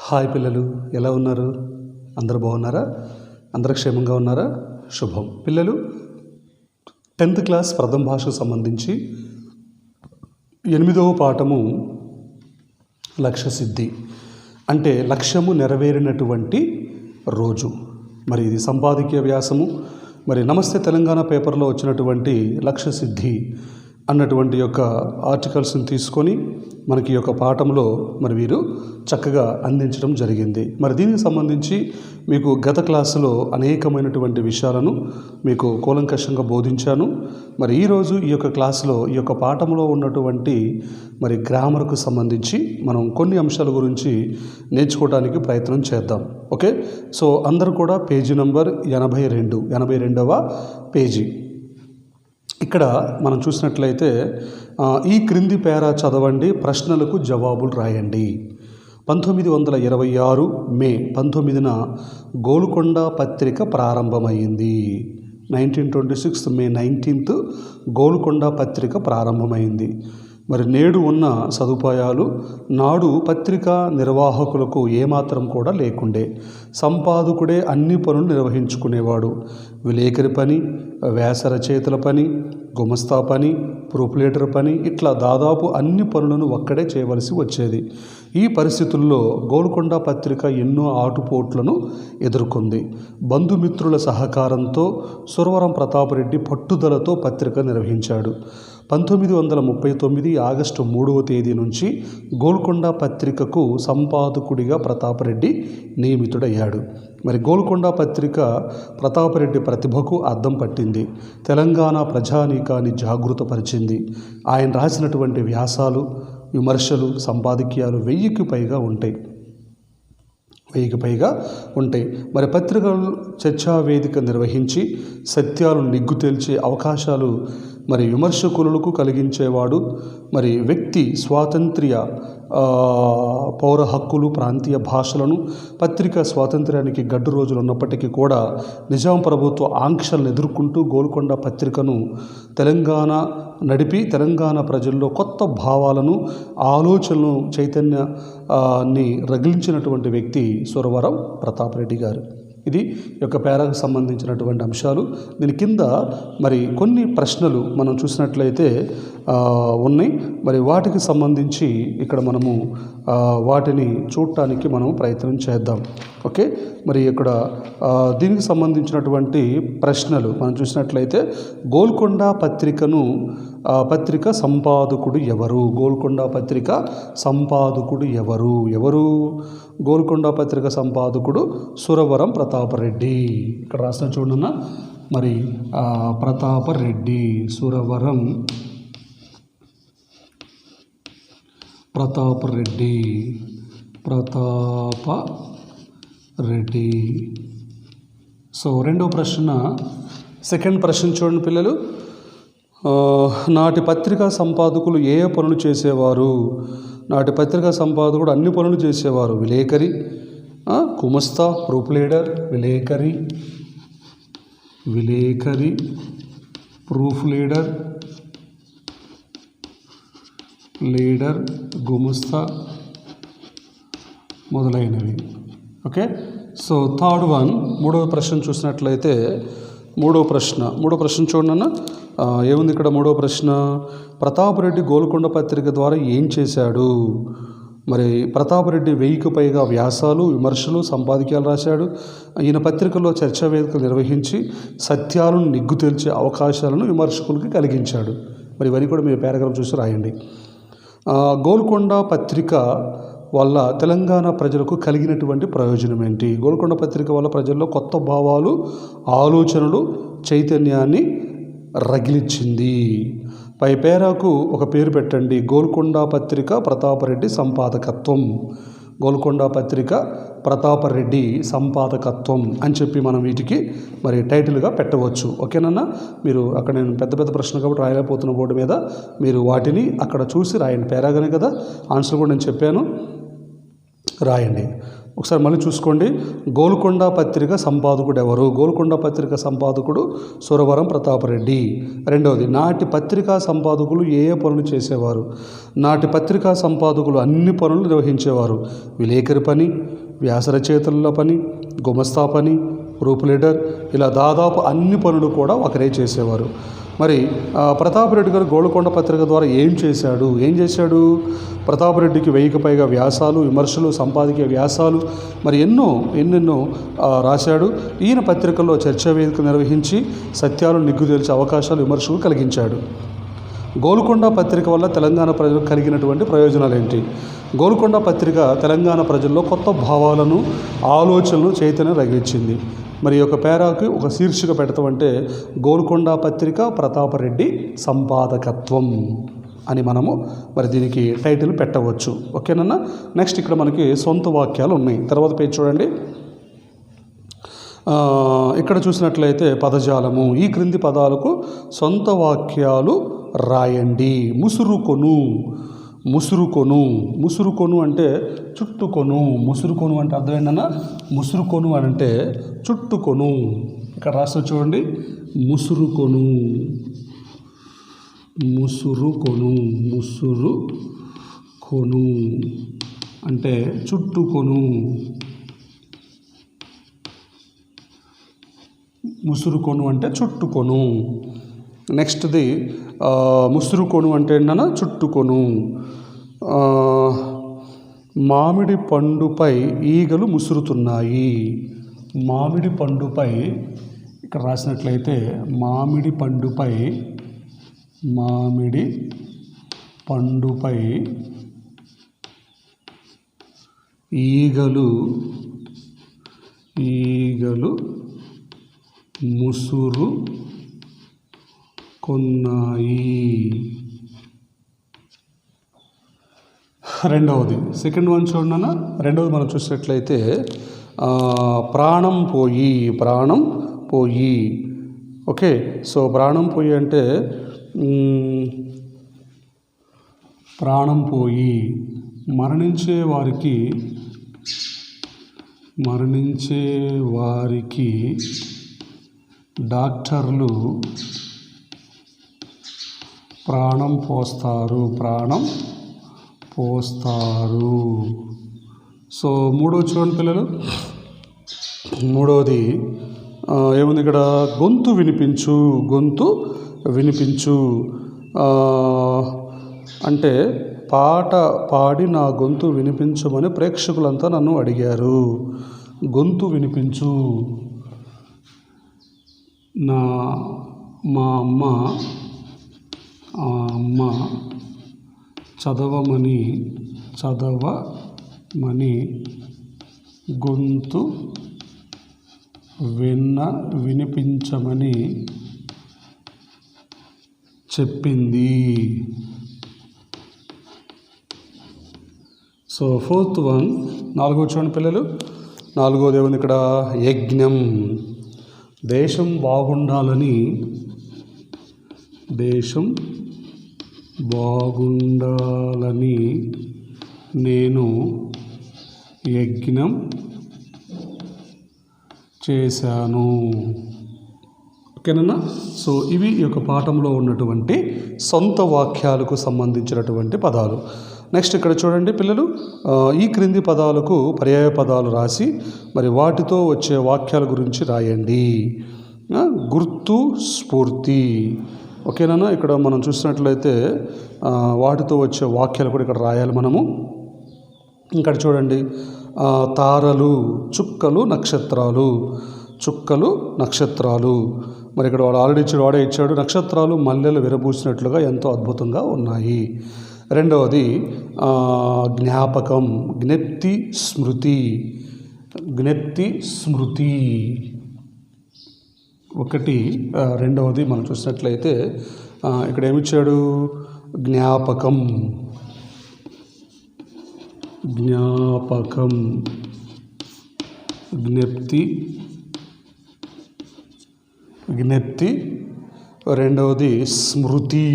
Hi పిల్లలు, ఎలా ఉన్నారు? అందరూ బాగున్నారా? అందరూ క్షేమంగా ఉన్నారా? శుభం. పిల్లలు 10th క్లాస్ ప్రథమ భాషకు సంబంధించి 8వ పాఠము లక్ష్య సిద్ధి, అంటే లక్ష్యము నెరవేరినటువంటి రోజు. మరి ఇది సంపాదకీయ వ్యాసము. మరి నమస్తే తెలంగాణ పేపర్లో వచ్చినటువంటి లక్ష్య సిద్ధి అన్నటువంటి యొక్క ఆర్టికల్స్ని తీసుకొని మనకి యొక్క పాఠంలో మరి వీరు చక్కగా అందించడం జరిగింది. మరి దీనికి సంబంధించి మీకు గత క్లాసులో అనేకమైనటువంటి విషయాలను మీకు కూలంకషంగా బోధించాను. మరి ఈరోజు ఈ యొక్క క్లాసులో ఈ యొక్క పాఠంలో ఉన్నటువంటి మరి గ్రామర్కు సంబంధించి మనం కొన్ని అంశాల గురించి నేర్చుకోవడానికి ప్రయత్నం చేద్దాం. ఓకే, సో అందరూ కూడా పేజీ నంబర్ 82వ పేజీ. ఇక్కడ మనం చూసినట్లయితే ఈ క్రింది పేరా చదవండి, ప్రశ్నలకు జవాబులు రాయండి. 1926 మే 19న గోల్కొండ పత్రిక ప్రారంభమైంది. 1926 మే 19th గోల్కొండ పత్రిక ప్రారంభమైంది. మరి నేడు ఉన్న సదుపాయాలు నాడు పత్రికా నిర్వాహకులకు ఏమాత్రం కూడా లేకుండే. సంపాదకుడే అన్ని పనులు నిర్వహించుకునేవాడు. విలేకరి పని, వ్యాస రచయితల పని, గుమస్తా పని, ప్రూఫ్ లీడర్ పని, ఇట్లా దాదాపు అన్ని పనులను ఒక్కడే చేయవలసి వచ్చేది. ఈ పరిస్థితుల్లో గోల్కొండ పత్రిక ఎన్నో ఆటుపోట్లను ఎదుర్కొంది. బంధుమిత్రుల సహకారంతో సురవరం ప్రతాపరెడ్డి పట్టుదలతో పత్రిక నిర్వహించాడు. 1939 ఆగస్టు 3వ తేదీ నుంచి గోల్కొండ పత్రికకు సంపాదకుడిగా ప్రతాపరెడ్డి నియమితుడయ్యాడు. మరి గోల్కొండ పత్రిక ప్రతాపరెడ్డి ప్రతిభకు అద్దం పట్టింది. తెలంగాణ ప్రజానీకాన్ని జాగృతపరిచింది. ఆయన రాసినటువంటి వ్యాసాలు, విమర్శలు, సంపాదకీయాలు 1000కి పైగా ఉంటాయి. మరి పత్రికలు చర్చా వేదిక నిర్వహించి సత్యాలు నిగ్గు తేల్చే అవకాశాలు మరి విమర్శకులకు కలిగించేవాడు. మరి వ్యక్తి స్వాతంత్ర్య, పౌర హక్కులు, ప్రాంతీయ భాషలను, పత్రికా స్వాతంత్ర్యానికి గడ్డు రోజులు ఉన్నప్పటికీ కూడా నిజాం ప్రభుత్వ ఆంక్షలను ఎదుర్కొంటూ గోల్కొండ పత్రికను తెలంగాణ ప్రజల్లో కొత్త భావాలను, ఆలోచనలు, చైతన్యాన్ని రగిలించినటువంటి వ్యక్తి సురవరం ప్రతాపరెడ్డి గారు. ఇది యొక్క పేరాకు సంబంధించినటువంటి అంశాలు. దీని కింద మరి కొన్ని ప్రశ్నలు మనం చూసినట్లయితే ఉన్నాయి. మరి వాటికి సంబంధించి ఇక్కడ మనము వాటిని చూడటానికి మనం ప్రయత్నం చేద్దాం. ఓకే, మరి ఇక్కడ దీనికి సంబంధించినటువంటి ప్రశ్నలు మనం చూసినట్లయితే గోల్కొండ పత్రిక సంపాదకుడు ఎవరు? గోల్కొండ పత్రిక సంపాదకుడు ఎవరు? గోల్కొండ పత్రిక సంపాదకుడు సురవరం ప్రతాపరెడ్డి. ఇక్కడ రాసిన చూడన్నా, మరి ప్రతాపరెడ్డి, సురవరం ప్రతాపరెడ్డి. సో రెండో ప్రశ్న, సెకండ్ ప్రశ్న చూడండి పిల్లలు. నాటి పత్రికా సంపాదకులు ఏ పనులు చేసేవారు? నాటి పత్రికా సంపాదకుడు అన్ని పనులు చేసేవారు. విలేకరి, గుమస్తా, ప్రూఫ్ లీడర్. విలేకరి, ప్రూఫ్ లీడర్, గుమస్తా మొదలైనవి. ఓకే, సో థర్డ్ వన్, మూడవ ప్రశ్న చూసినట్లయితే మూడో ప్రశ్న చూడన్న ఏముంది ఇక్కడ? మూడవ ప్రశ్న, ప్రతాపరెడ్డి గోల్కొండ పత్రిక ద్వారా ఏం చేశాడు? మరి ప్రతాపరెడ్డి 1000కి పైగా వ్యాసాలు, విమర్శలు, సంపాదకీయాలు రాశాడు. ఈయన పత్రికలో చర్చా వేదికలు నిర్వహించి సత్యాలను నిగ్గు తేల్చే అవకాశాలను విమర్శకులకి కలిగించాడు. మరి ఇవన్నీ కూడా మీరు పారాగ్రాఫ్ చూసి రాయండి. గోల్కొండ పత్రిక వల్ల తెలంగాణ ప్రజలకు కలిగినటువంటి ప్రయోజనం ఏంటి? గోల్కొండ పత్రిక వల్ల ప్రజల్లో కొత్త భావాలు, ఆలోచనలు, చైతన్యాన్ని రగిలించింది. పై పేరాకు ఒక పేరు పెట్టండి. గోల్కొండ పత్రిక ప్రతాపరెడ్డి సంపాదకత్వం. గోల్కొండ పత్రిక ప్రతాపరెడ్డి సంపాదకత్వం అని చెప్పి మనం వీటికి మరి టైటిల్గా పెట్టవచ్చు. ఓకేనన్నా? మీరు అక్కడ నేను పెద్ద ప్రశ్న కాబట్టి రాయలేకపోతున్న బోర్డు మీద మీరు వాటిని అక్కడ చూసి రాయండి. పేరాగానే కదా, ఆన్సర్ కూడా నేను చెప్పాను, రాయండి. ఒకసారి మళ్ళీ చూసుకోండి. గోల్కొండ పత్రిక సంపాదకుడు ఎవరు? గోల్కొండ పత్రిక సంపాదకుడు సురవరం ప్రతాపరెడ్డి. రెండవది, నాటి పత్రికా సంపాదకులు ఏ ఏ పనులు చేసేవారు? నాటి పత్రికా సంపాదకులు అన్ని పనులు నిర్వహించేవారు. విలేకరి పని, వ్యాసరచయితల పని, గుమస్తా పని, ప్రూఫ్ లీడర్, ఇలా దాదాపు అన్ని పనులు కూడా ఒకరే చేసేవారు. మరి ప్రతాపరెడ్డి గారు గోల్కొండ పత్రిక ద్వారా ఏం చేశాడు? ప్రతాపరెడ్డికి 1000కి పైగా వ్యాసాలు, విమర్శలు, సంపాదకీయ వ్యాసాలు మరి ఎన్నెన్నో రాశాడు. ఈయన పత్రికల్లో చర్చా వేదిక నిర్వహించి సత్యాలు నిగ్గు తేల్చే అవకాశాలు, విమర్శలు కలిగించాడు. గోల్కొండ పత్రిక వల్ల తెలంగాణ ప్రజలకు కలిగినటువంటి ప్రయోజనాలు ఏంటి? గోల్కొండ పత్రిక తెలంగాణ ప్రజల్లో కొత్త భావాలను, ఆలోచనలు, చైతన్యం రగిలించింది. మరి ఈ యొక్క పేరాకి ఒక శీర్షిక పెడతామంటే గోల్కొండ పత్రిక ప్రతాపరెడ్డి సంపాదకత్వం అని మనము మరి దీనికి టైటిల్ పెట్టవచ్చు. ఓకేనన్నా. నెక్స్ట్ ఇక్కడ మనకి సొంత వాక్యాలు ఉన్నాయి. తర్వాత పేజ్ చూడండి. ఇక్కడ చూసినట్లయితే పదజాలము. ఈ క్రింది పదాలకు సొంత వాక్యాలు రాయండి. ముసురుకొను అంటే చుట్టుకొను. ముసురుకొను అంటే అర్థమైందన్నా? ముసురుకొను అని అంటే చుట్టుకొను. ఇక్కడ రాసి చూడండి. ముసురుకొను అంటే చుట్టుకొను. ముసురుకొను అంటే చుట్టుకొను. నెక్స్ట్ది ముసురుకొను అంటే ఏంటన్నా? చుట్టుకొను. మామిడి పండుపై ఈగలు ముసురుతున్నాయి. మామిడి పండుపై ఇక్కడ రాసినట్లయితే మామిడి పండుపై ఈగలు ముసురు కొన్నాయి. రెండవది, సెకండ్ వన్ చూడన్నా. రెండవది మనం చూసినట్లయితే ప్రాణం పోయి. ఓకే. సో ప్రాణం పోయి అంటే మరణించే వారికి డాక్టర్లు ప్రాణం పోస్తారు. సో మూడోది చూడండి పిల్లలు. మూడవది ఏముంది ఇక్కడ? గొంతు వినిపించు అంటే పాట పాడి నా గొంతు వినిపించమని ప్రేక్షకులంతా నన్ను అడిగారు. గొంతు వినిపించు. మా అమ్మ చదవమని గొంతు వినిపించమని చెప్పింది. సో ఫోర్త్ వన్, నాలుగోది చూడండి పిల్లలు. నాలుగోది ఏముంది ఇక్కడ? యజ్ఞం. దేశం బాగుండాలని నేను యజ్ఞం చేశాను. ఓకేనన్నా. సో ఇవి ఈ యొక్క పాఠంలో ఉన్నటువంటి సొంత వాక్యాలకు సంబంధించినటువంటి పదాలు. నెక్స్ట్ ఇక్కడ చూడండి పిల్లలు. ఈ క్రింది పదాలకు పర్యాయ పదాలు రాసి మరి వాటితో వచ్చే వాక్యాల గురించి రాయండి. గుర్తు, స్ఫూర్తి. ఓకేనా. ఇక్కడ మనం చూసినట్లయితే వాటితో వచ్చే వాక్యాలు కూడా ఇక్కడ రాయాలి మనము. ఇక్కడ చూడండి. తారలు, చుక్కలు, నక్షత్రాలు. మరి ఇక్కడ వాడే ఇచ్చాడు. నక్షత్రాలు మల్లెలు విరబూసినట్లుగా ఎంతో అద్భుతంగా ఉన్నాయి. రెండవది జ్ఞాపకం, జ్ఞప్తి, స్మృతి. ఒకటి. రెండవది మనం చూసినట్లయితే ఇక్కడ ఏమిచ్చాడు? జ్ఞాపకం, జ్ఞప్తి. రెండవది స్మృతి.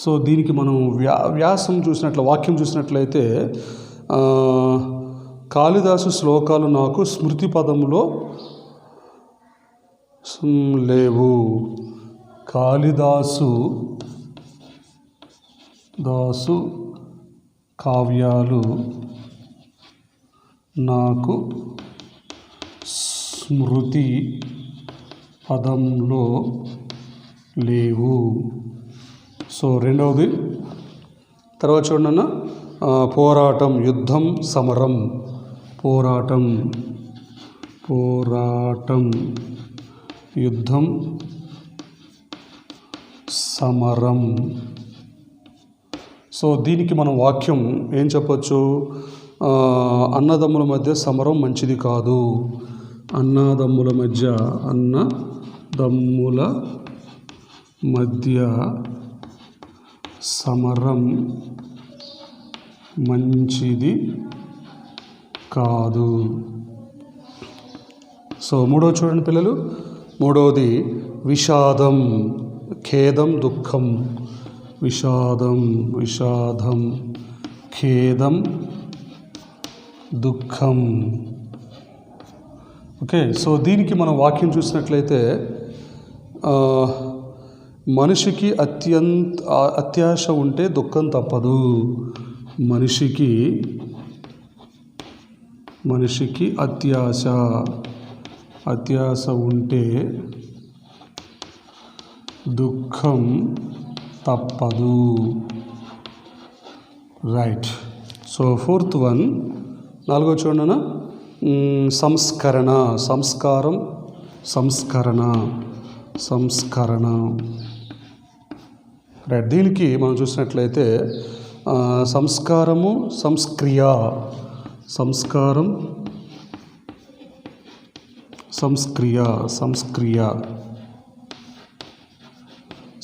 సో దీనికి మనం వ్యాసం వాక్యం చూసినట్లయితే కాళిదాసు శ్లోకాలు నాకు స్మృతి పదంలో లేవు. కాళిదాసు కావ్యాలు నాకు స్మృతి పదంలో లేవు. సో రెండవది తర్వాత చూడండి, పోరాటం, యుద్ధం, సమరం. పోరాటం, యుద్ధం, సమరం. సో దీనికి మనం వాక్యం ఏం చెప్పొచ్చు? అన్నదమ్ముల మధ్య సమరం మంచిది కాదు. అన్నదమ్ముల మధ్య సమరం మంచిది కాదు. సో మూడవది చూడండి పిల్లలు, మూడవది విషాదం, ఖేదం, దుఃఖం. విషాదం, ఖేదం, దుఃఖం. ఓకే, సో దీనికి మనం వాక్యం చూసినట్లయితే మనిషికి అత్యాశ ఉంటే దుఃఖం తప్పదు. మనిషికి అత్యాశ ఉంటే దుఃఖం తప్పదు. రైట్. సో ఫోర్త్ వన్, నాలుగో చూడనా, సంస్కరణ, సంస్కరణ. రైట్. దీనికి మనం చూసినట్లయితే సంస్కారము, సంస్క్రియ.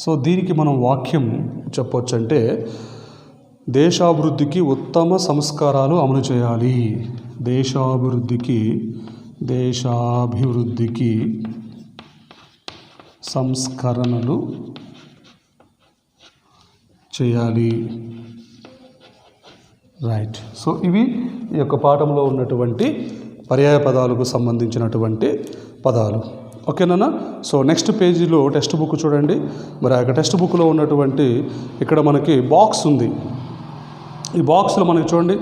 సో దీనికి మనం వాక్యం చెప్పొచ్చు అంటే, దేశాభివృద్ధికి ఉత్తమ సంస్కారాలు అమలు చేయాలి. దేశాభివృద్ధికి సంస్కరణలు చేయాలి. రైట్. సో ఇవి ఈ యొక్క పాఠంలో ఉన్నటువంటి పర్యాయ పదాలకు సంబంధించినటువంటి పదాలు. ఓకేనా? సో నెక్స్ట్ పేజీలో టెక్స్ట్ బుక్ చూడండి. మరి ఆ యొక్క టెక్స్ట్ బుక్లో ఉన్నటువంటి ఇక్కడ మనకి బాక్స్ ఉంది. ఈ బాక్స్లో మనకి చూడండి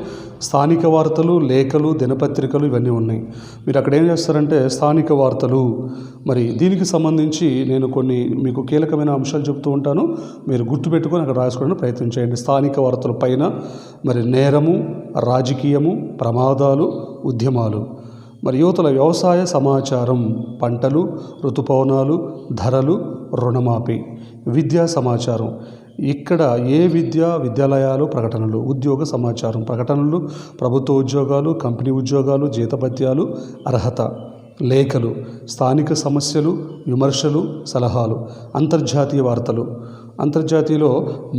స్థానిక వార్తలు, లేఖలు, దినపత్రికలు ఇవన్నీ ఉన్నాయి. మీరు అక్కడ ఏం చేస్తారంటే స్థానిక వార్తలు, మరి దీనికి సంబంధించి నేను కొన్ని మీకు కీలకమైన అంశాలు చెప్తూ ఉంటాను, మీరు గుర్తుపెట్టుకొని అక్కడ రాసుకోవడానికి ప్రయత్నం చేయండి. స్థానిక వార్తల పైన మరి నేరము, రాజకీయము, ప్రమాదాలు, ఉద్యమాలు, మరి యువతల వ్యవసాయ సమాచారం, పంటలు, ఋతుపవనాలు, ధరలు, రుణమాఫీ, విద్యా సమాచారం. ఇక్కడ విద్యాలయాలు ప్రకటనలు, ఉద్యోగ సమాచారం, ప్రకటనలు, ప్రభుత్వ ఉద్యోగాలు, కంపెనీ ఉద్యోగాలు, జీతభత్యాలు, అర్హత, లేఖలు, స్థానిక సమస్యలు, విమర్శలు, సలహాలు, అంతర్జాతీయ వార్తలు. అంతర్జాతీయలో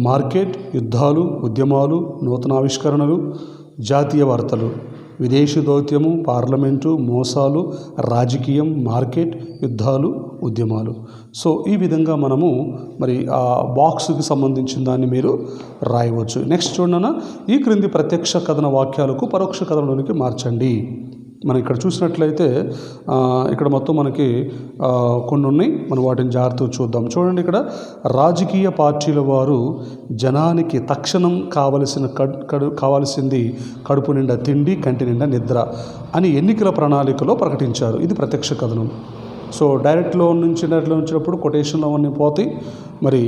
మార్కెట్, యుద్ధాలు, ఉద్యమాలు, నూతనావిష్కరణలు, జాతీయ వార్తలు, విదేశీ దౌత్యము, పార్లమెంటు, మోసాలు, రాజకీయం, మార్కెట్, యుద్ధాలు, ఉద్యమాలు. సో ఈ విధంగా మనము మరి ఆ బాక్స్కి సంబంధించిన దాన్ని మీరు రాయవచ్చు. నెక్స్ట్ చూడనా, ఈ క్రింది ప్రత్యక్ష కథన వాక్యాలకు పరోక్ష కథనంలోనికి మార్చండి. మనం ఇక్కడ చూసినట్లయితే ఇక్కడ మొత్తం మనకి కొన్ని ఉన్నాయి, మనం వాటిని జాగ్రత్తగా చూద్దాం. చూడండి, ఇక్కడ రాజకీయ పార్టీల వారు జనానికి తక్షణం కావలసింది కడుపు నిండా తిండి, కంటి నిండా నిద్ర అని ఎన్నికల ప్రణాళికలో ప్రకటించారు. ఇది ప్రత్యక్ష కథనం. సో డైరెక్ట్లో ఉంచినప్పుడు కొటేషన్లో అవన్నీ పోతాయి. మరి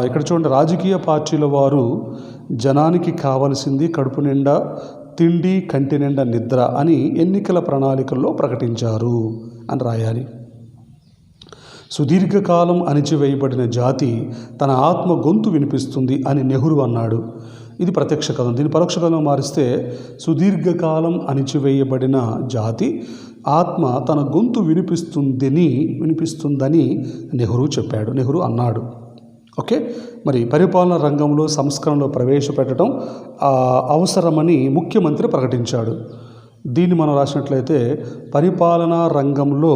ఇక్కడ చూడండి, రాజకీయ పార్టీల వారు జనానికి కావలసింది కడుపు నిండా తిండి, కంటి నిండా నిద్ర అని ఎన్నికల ప్రణాళికల్లో ప్రకటించారు అని రాయాలి. సుదీర్ఘకాలం అణిచివేయబడిన జాతి తన ఆత్మ గొంతు వినిపిస్తుంది అని నెహ్రూ అన్నాడు. ఇది ప్రత్యక్ష కథనం. దీన్ని పరోక్ష కథనం మారిస్తే సుదీర్ఘకాలం అణిచివేయబడిన జాతి ఆత్మ తన గొంతు వినిపిస్తుందని నెహ్రూ అన్నాడు. ఓకే, మరి పరిపాలన రంగంలో సంస్కరణలు ప్రవేశపెట్టడం అవసరమని ముఖ్యమంత్రి ప్రకటించాడు. దీన్ని మనం రాసినట్లయితే పరిపాలనా రంగంలో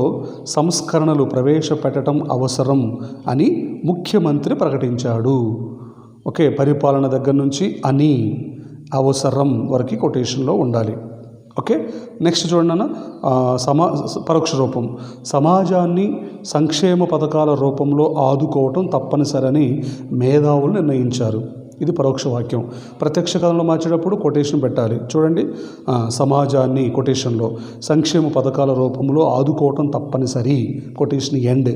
సంస్కరణలు ప్రవేశపెట్టడం అవసరం అని ముఖ్యమంత్రి ప్రకటించాడు. ఓకే, పరిపాలన దగ్గర నుంచి అని, అవసరం వరకు కొటేషన్లో ఉండాలి. ఓకే, నెక్స్ట్ చూడండి అన్న, పరోక్ష రూపం. సమాజాన్ని సంక్షేమ పథకాల రూపంలో ఆదుకోవటం తప్పనిసరని మేధావులు నిర్ణయించారు. ఇది పరోక్ష వాక్యం. ప్రత్యక్ష కాలంలో మార్చేటప్పుడు కొటేషన్ పెట్టాలి. చూడండి, సమాజాన్ని కొటేషన్లో సంక్షేమ పథకాల రూపంలో ఆదుకోవటం తప్పనిసరి, కొటేషన్ ఎండ్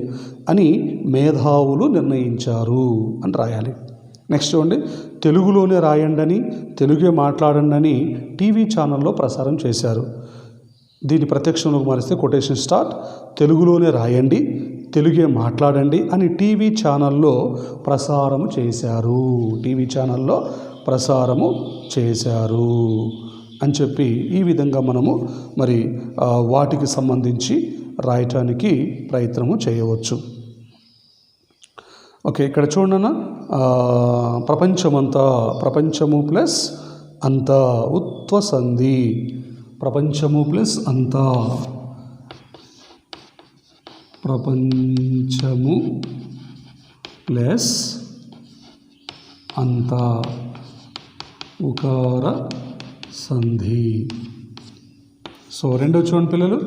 అని మేధావులు నిర్ణయించారు అని రాయాలి. నెక్స్ట్ చూడండి, తెలుగులోనే రాయండి అని, తెలుగే మాట్లాడండి అని టీవీ ఛానల్లో ప్రసారం చేశారు. దీన్ని ప్రత్యక్షంలోకి మారిస్తే కొటేషన్ స్టార్ట్, తెలుగులోనే రాయండి, తెలుగే మాట్లాడండి అని టీవీ ఛానల్లో ప్రసారము చేశారు. టీవీ ఛానల్లో ప్రసారము చేశారు అని చెప్పి ఈ విధంగా మనము మరి వాటికి సంబంధించి రాయటానికి ప్రయత్నము చేయవచ్చు. ఓకే, ఇక్కడ చూడన్న, ప్రపంచమంతా, ప్రపంచము ప్లస్ అంతా, ఉత్వ సంధి. ప్రపంచము ప్లస్ అంతా, ప్రపంచము ప్లస్ అంతా, ఉకార సంధి. సో రెండోది చూడండి పిల్లలు,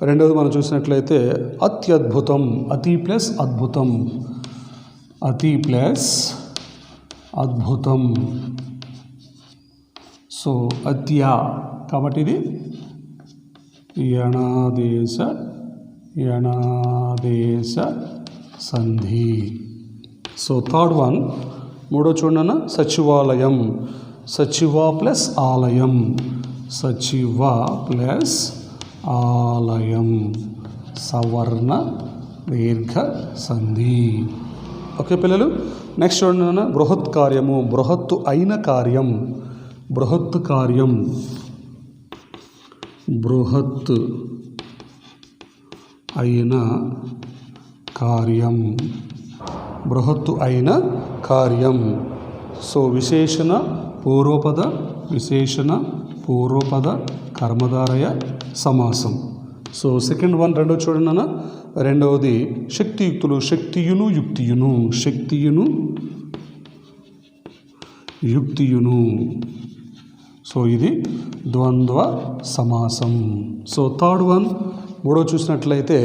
రెండవది మనం చూసినట్లయితే అత్యద్భుతం. అతి ప్లస్ అద్భుతం, అతి ప్లస్ అద్భుతం. సో అత్య కాబట్టి ఇది యణాదేశ సంధి. సో థర్డ్ వన్, మూడో చూడన్న, సచివాలయం. సచివ ప్లస్ ఆలయం, సచివ ప్లస్ ఆలయం, సవర్ణ దీర్ఘ సంధి. ఓకే పిల్లలు, నెక్స్ట్ చూడండి, బృహత్ కార్యము. బృహత్తు అయిన కార్యం, బృహత్ కార్యం, బృహత్ అయిన కార్యం, బృహత్తు అయిన కార్యం. సో విశేషణ పూర్వపద, విశేషణ పూర్వపద కర్మధారయ సమాసం. సో సెకండ్ వన్, రెండో చూడండి అన్న, రెండవది శక్తియుక్తులు. శక్తియును యుక్తియును, శక్తియును యుక్తియును. సో ఇది ద్వంద్వ సమాసం. సో థర్డ్ వన్, మూడో చూసినట్లయితే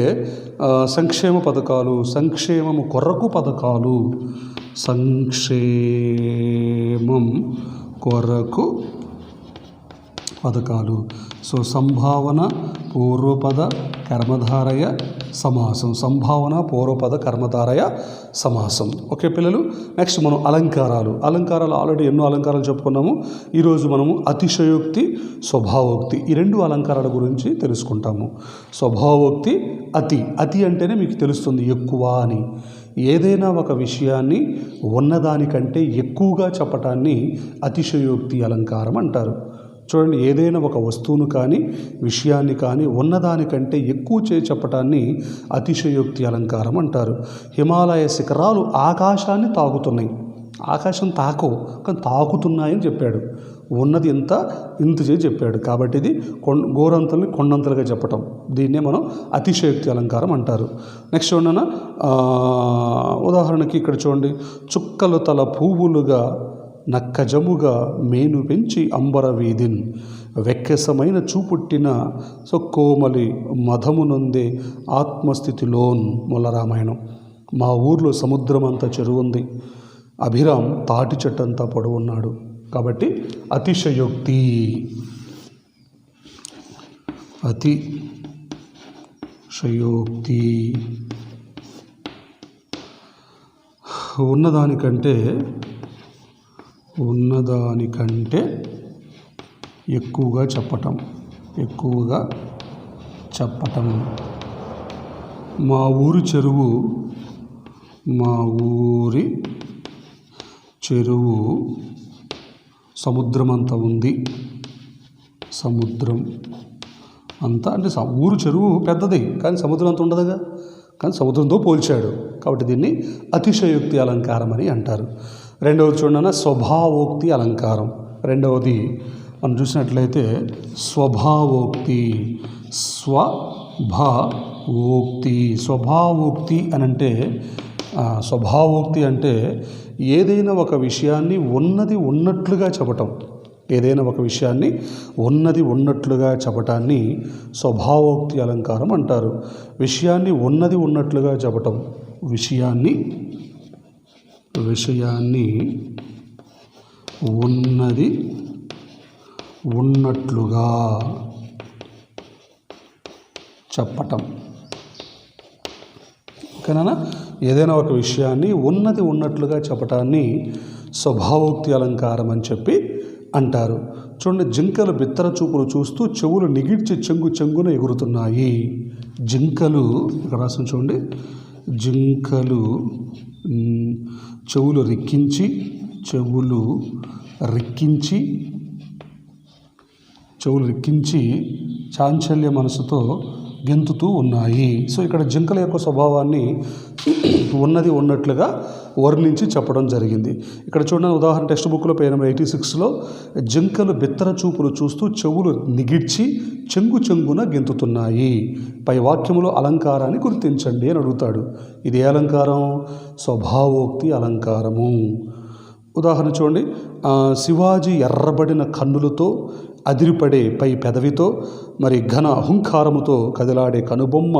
సంక్షేమ పథకాలు. సంక్షేమము కొరకు పథకాలు, సంక్షేమం కొరకు పథకాలు. సో సంభావన పూర్వపద కర్మధారయ సమాసం, సంభావన పూర్వపద కర్మధారయ సమాసం. ఓకే పిల్లలు, నెక్స్ట్ మనం అలంకారాలు. అలంకారాలు ఆల్రెడీ ఎన్నో అలంకారాలు చెప్పుకున్నాము. ఈరోజు మనము అతిశయోక్తి, స్వభావోక్తి, ఈ రెండు అలంకారాల గురించి తెలుసుకుంటాము. స్వభావోక్తి, అతి. అతి అంటేనే మీకు తెలుస్తుంది ఎక్కువ అని. ఏదైనా ఒక విషయాన్ని ఉన్నదానికంటే ఎక్కువగా చెప్పటాన్ని అతిశయోక్తి అలంకారం అంటారు. చూడండి, ఏదైనా ఒక వస్తువును కానీ విషయాన్ని కానీ ఉన్నదానికంటే ఎక్కువ చెప్పటాన్ని అతిశయోక్తి అలంకారం అంటారు. హిమాలయ శిఖరాలు ఆకాశాన్ని తాకుతున్నాయి. ఆకాశం తాకవు కానీ తాకుతున్నాయని చెప్పాడు. ఉన్నది ఇంత చేసి చెప్పాడు. కాబట్టి ఇది గోరంతల్ని కొండంతలుగా చెప్పటం, దీన్నే మనం అతిశయోక్తి అలంకారం అంటారు. నెక్స్ట్ చూడన్న, ఉదాహరణకి ఇక్కడ చూడండి, చుక్కలు తల పువ్వులుగా నక్కజముగా మేను పెంచి అంబర వీధిన్, వెక్కెసమైన చూపుట్టిన కోమలి మధమునందే ఆత్మస్థితిలోన్. మొల్ల రామాయణం. మా ఊర్లో సముద్రం అంతా చెరువుంది, అభిరామ్ తాటి చెట్టంతా పొడవున్నాడు. కాబట్టి అతిశయోక్తి, అతిశయోక్తి. ఉన్నదానికంటే ఎక్కువగా చెప్పటం, మా ఊరి చెరువు సముద్రం అంతా ఉంది. సముద్రం అంతా అంటే ఊరు చెరువు పెద్దది కానీ సముద్రం అంతా ఉండదుగా, కానీ సముద్రంతో పోల్చాడు. కాబట్టి దీన్ని అతిశయోక్తి అలంకారం అని అంటారు. రెండవది చూడండి, స్వభావోక్తి అలంకారం. రెండవది మనం చూసినట్లయితే స్వభావోక్తి. స్వభావోక్తి అని అంటే స్వభావోక్తి అంటే ఏదైనా ఒక విషయాన్ని ఉన్నది ఉన్నట్లుగా చెప్పటం, ఏదైనా ఒక విషయాన్ని ఉన్నది ఉన్నట్లుగా చెప్పటాన్ని స్వభావోక్తి అలంకారం అంటారు. విషయాన్ని ఉన్నది ఉన్నట్లుగా చెప్పటం, విషయాన్ని ఉన్నది ఉన్నట్లుగా చెప్పటం. ఓకేనా? ఏదైనా ఒక విషయాన్ని ఉన్నది ఉన్నట్లుగా చెప్పటాన్ని స్వభావోక్తి అలంకారం అని చెప్పి అంటారు. చూడండి, జింకలు బిత్తర చూపులు చూస్తూ చెవులు నిగిడ్చి చెంగు చెంగున ఎగురుతున్నాయి. జింకలు ఇక్కడ రాసిన చూడండి, జింకలు చెవులు రిక్కించి చాంచల్య మనసుతో గెంతుతూ ఉన్నాయి. సో ఇక్కడ జింకల యొక్క స్వభావాన్ని ఉన్నది ఉన్నట్లుగా వర్ణించి చెప్పడం జరిగింది. ఇక్కడ చూడండి, ఉదాహరణ టెక్స్ట్ బుక్లో పేజ్ నెంబర్ 86లో జింకలు బిత్తర చూపులు చూస్తూ చెవులు నిగిడ్చి చెంగు చెంగున గెంతుతున్నాయి. పై వాక్యములో అలంకారాన్ని గుర్తించండి అని అడుగుతాడు. ఇది ఏ అలంకారం? స్వభావోక్తి అలంకారము. ఉదాహరణ చూడండి, శివాజీ ఎర్రబడిన కన్నులతో అదిరిపడే పై పెదవితో మరి ఘన అహంకారముతో కదిలాడే కనుబొమ్మ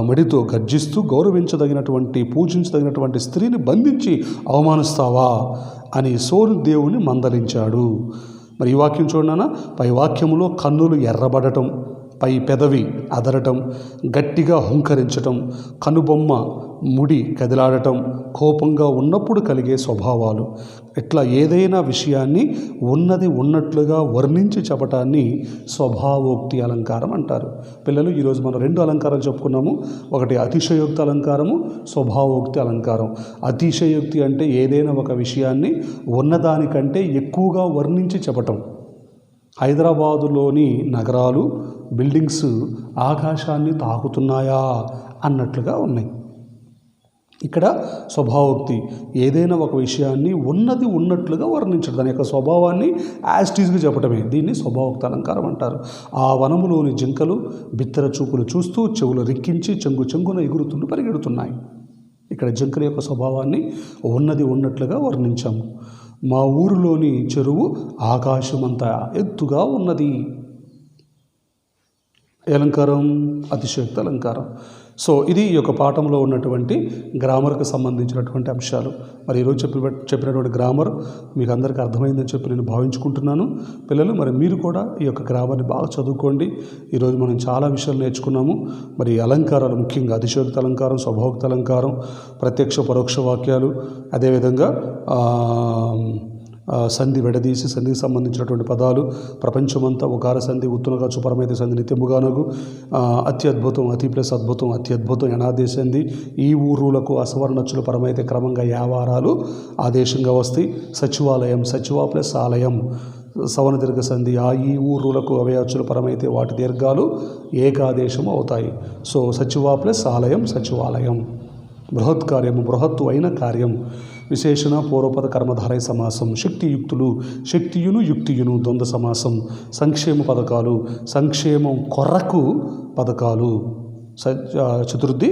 మడితో గర్జిస్తూ గౌరవించదగినటువంటి పూజించదగినటువంటి స్త్రీని బంధించి అవమానిస్తావా అని సూర్యదేవుని మందలించాడు. మరి ఈ వాక్యం చూడనా, పై వాక్యములో కన్నులు ఎర్రబడటం, పై పెదవి అదరటం, గట్టిగా హుంకరించటం, కనుబొమ్మ ముడి కదిలాడటం, కోపంగా ఉన్నప్పుడు కలిగే స్వభావాలు, ఇట్లా ఏదైనా విషయాన్ని ఉన్నది ఉన్నట్లుగా వర్ణించి చెప్పటాన్ని స్వభావోక్తి అలంకారం అంటారు. పిల్లలు, ఈరోజు మనం 2 అలంకారాలు చెప్పుకున్నాము. ఒకటి అతిశయోక్తి అలంకారము, స్వభావోక్తి అలంకారం. అతిశయోక్తి అంటే ఏదైనా ఒక విషయాన్ని ఉన్నదానికంటే ఎక్కువగా వర్ణించి చెప్పటం. హైదరాబాదులోని నగరాలు, బిల్డింగ్స్ ఆకాశాన్ని తాకుతున్నాయా అన్నట్లుగా ఉన్నాయి. ఇక్కడ స్వభావోక్తి ఏదైనా ఒక విషయాన్ని ఉన్నది ఉన్నట్లుగా వర్ణించడం, దాని యొక్క స్వభావాన్ని యాస్టీజ్గా చెప్పటమే. దీన్ని స్వభావోక్తి అలంకారం అంటారు. ఆ వనములోని జింకలు బిత్తర చూపులు చూస్తూ చెవులు రిక్కించి చెంగు చెంగున ఎగురుతుంటూ పరిగెడుతున్నాయి. ఇక్కడ జింకల యొక్క స్వభావాన్ని ఉన్నది ఉన్నట్లుగా వర్ణించాము. మా ఊరిలోని చెరువు ఆకాశమంత ఎత్తుగా ఉన్నది. అలంకారం అతిశయోక్తి అలంకారం. సో ఇది ఈ యొక్క పాఠంలో ఉన్నటువంటి గ్రామర్కి సంబంధించినటువంటి అంశాలు. మరి ఈరోజు చెప్పినటువంటి గ్రామర్ మీకు అందరికీ అర్థమైందని చెప్పి నేను భావించుకుంటున్నాను. పిల్లలు, మరి మీరు కూడా ఈ యొక్క గ్రామర్ని బాగా చదువుకోండి. ఈరోజు మనం చాలా విషయాలు నేర్చుకున్నాము. మరి అలంకారాలు, ముఖ్యంగా అతిశయోక్తి అలంకారం, స్వభావోక్తి అలంకారం, ప్రత్యక్ష పరోక్ష వాక్యాలు, అదేవిధంగా సంధి విడదీసి సంధికి సంబంధించినటువంటి పదాలు, ప్రపంచమంతా ఉకార సంధి, ఉత్తునగా పరమైతే సంధి నిత్యముగానగు, అత్యద్భుతం, అతి ప్లస్ అద్భుతం, అత్యద్భుతం యనాదేశ సంధి, ఈ ఊరులకు అసవర్ణచ్చులు పరమైతే క్రమంగా యావారాలు ఆదేశంగా వస్తాయి. సచివాలయం, సచివ ప్లస్ ఆలయం, సవన దీర్ఘ సంధి, ఆ ఈ ఊరులకు అవయచ్చులు పరమైతే వాటి దీర్ఘాలు ఏకాదేశము అవుతాయి. సో సచివ ప్లస్ ఆలయం, సచివాలయం. బృహత్ కార్యము, బృహత్తు అయిన కార్యం. విశేషణ పూర్వపద కర్మధారయ సమాసం. శక్తియుక్తులు, శక్తియును యుక్తియును ద్వంద్వ సమాసం. సంక్షేమ పథకాలు, సంక్షేమం కొరకు పథకాలు. చతుర్థి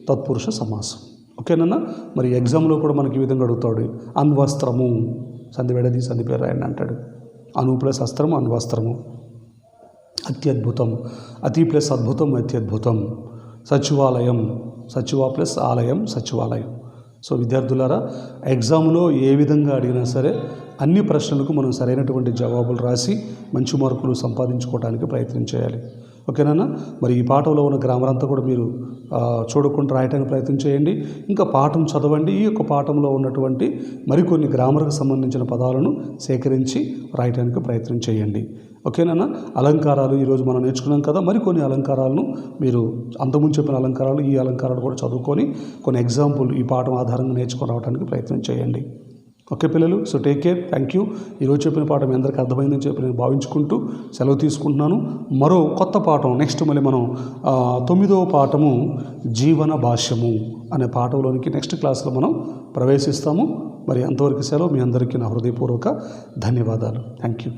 తత్పురుష సమాసం. ఓకేనన్నా? మరి ఎగ్జామ్లో కూడా మనకి ఈ విధంగా అడుగుతాడు. అన్వస్త్రము, సంధి విడది సంధి పేరు రాయండి అంటాడు. అను ప్లస్ అస్త్రము, అన్వస్త్రము. అత్యద్భుతం, అతి ప్లస్ అద్భుతం, అత్యద్భుతం. సచివాలయం, సచివ ప్లస్ ఆలయం, సచివాలయం. సో విద్యార్థులారా, ఎగ్జామ్లో ఏ విధంగా అడిగినా సరే అన్ని ప్రశ్నలకు మనం సరైనటువంటి జవాబులు రాసి మంచి మార్కులు సంపాదించుకోవడానికి ప్రయత్నం చేయాలి. ఓకేనా? మరి ఈ పాఠంలో ఉన్న గ్రామర్ అంతా కూడా మీరు చూడకుండా రాయడానికి ప్రయత్నం చేయండి. ఇంకా పాఠం చదవండి. ఈ యొక్క పాఠంలో ఉన్నటువంటి మరికొన్ని గ్రామర్కి సంబంధించిన పదాలను సేకరించి రాయడానికి ప్రయత్నం చేయండి. ఓకేనా? అలంకారాలు ఈరోజు మనం నేర్చుకున్నాం కదా, మరికొన్ని అలంకారాలను మీరు అంతకుముందు చెప్పిన అలంకారాలు, ఈ అలంకారాలు కూడా చదువుకొని కొన్ని ఎగ్జాంపుల్ ఈ పాఠం ఆధారంగా నేర్చుకొని రావడానికి ప్రయత్నం చేయండి. ఓకే పిల్లలు, so take care, thank you. ఈరోజు చెప్పిన పాఠం మీ అందరికీ అర్థమైందని చెప్పి నేను భావించుకుంటూ సెలవు తీసుకుంటున్నాను. మరో కొత్త పాఠం నెక్స్ట్ మళ్ళీ మనం 9వ పాఠము జీవన భాష్యము అనే పాఠంలోనికి నెక్స్ట్ క్లాస్లో మనం ప్రవేశిస్తాము. మరి అంతవరకు సెలవు. మీ అందరికీ నా హృదయపూర్వక ధన్యవాదాలు. Thank you.